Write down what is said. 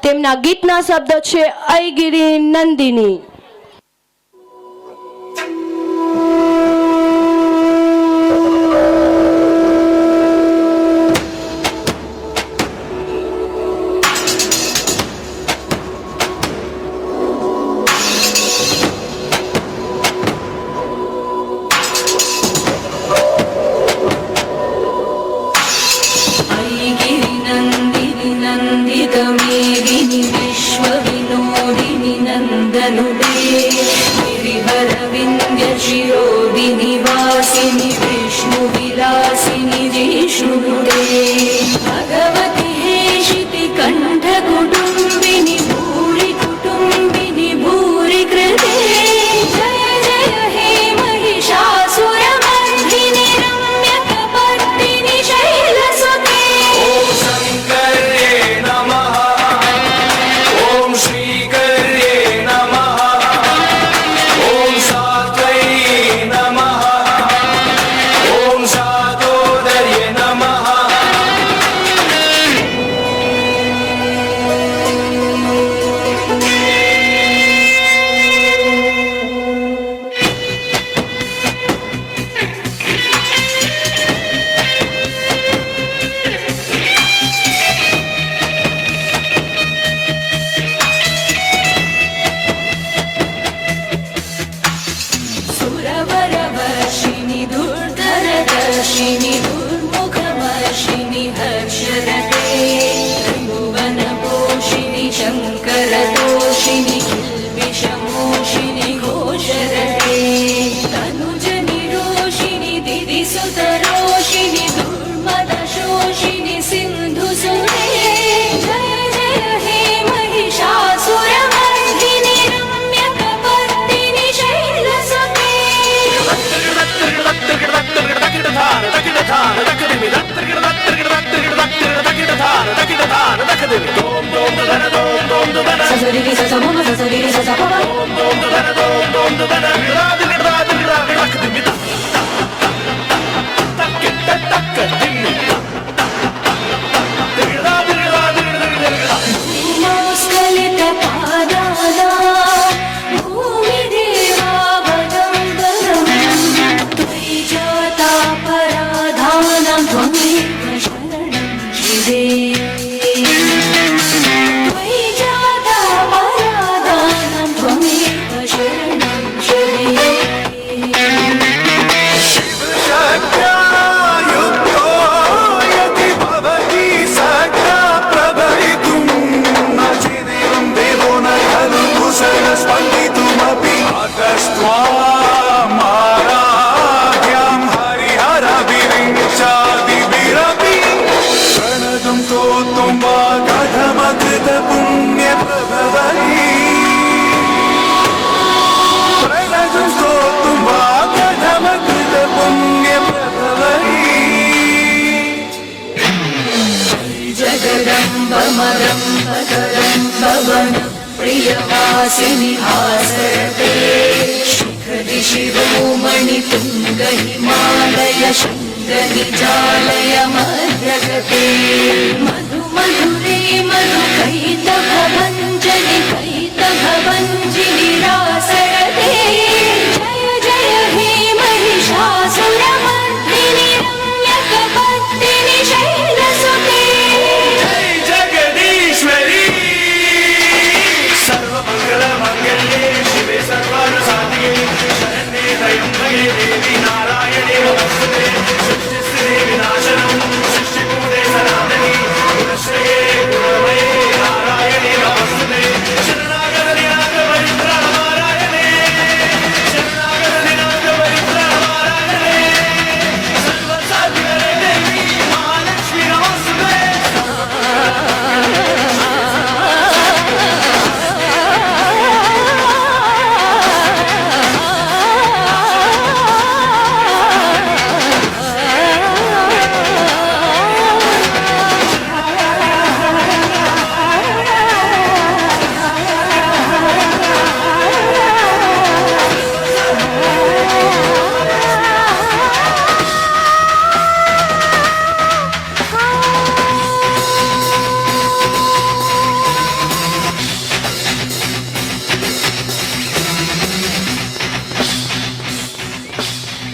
તેમના ગીતના શબ્દો છે અયગીરી નંદિની. मेदिनी विश्व विनोदिनी नंदनुदे गिरिवर विंध्य शिरोदिनी वासिनी विष्णु विलासिनी जिष्णुनुदे भगवती हेशिति कंठ कुटुंबिनी भूरि कुटुंबिनी भूरि कृते जय जय हे महिषासुरमर्दिनी रम्यकपर्दिनी शैलसुते. ओम शंकर्ये नमः, ओम श्रीकर्ये नमः, ओम सात्वये नमः, ओम सातोदर्ये नमः. सुरवरवर्षिणि दुर्धरदर्शिनि दुर्मुखवर्षिणि हर्षरते त्रिभुवनपोषिणि शङ्करदोषिणि किल्बिषमोषिणि घोषरते तनुजनिरोषिणि दिदिसुतरोषिणि दुर्मदशोषिणि सिन्धुसुते जय जय हे Mahishasuramardini रम्यकपर्दिनि शैलसुते. Sasariri sasaboma sasariri sasaboma Namaskaliත padana bhumideva vadambaram Tvijata paradhanam tvameva sharanam shive Tvijata paradhanam tvameva sharanam shive शक्त्या युक्तो यदि भवति सक्ता प्रभवितुं न चेदेवं देवो न खलु कुशलस्पन्दितुमपि अतस्त्वामाराध्यां हरिहरविरिञ्चादिभिरपि प्रणतं स्तोत्रं वा कथमकृतपुण्यप्रभवै प्रणतं स्तोत्रं वा कथमकृतपुण्यप्रभवै जगदम्बमदम्बकरं भवन प्रियवासिनि हासरते शिखरि शिरोमणि तुङ्ग हिमालय शृङ्गनिजालय मध्यगते मधु मधुरे मधु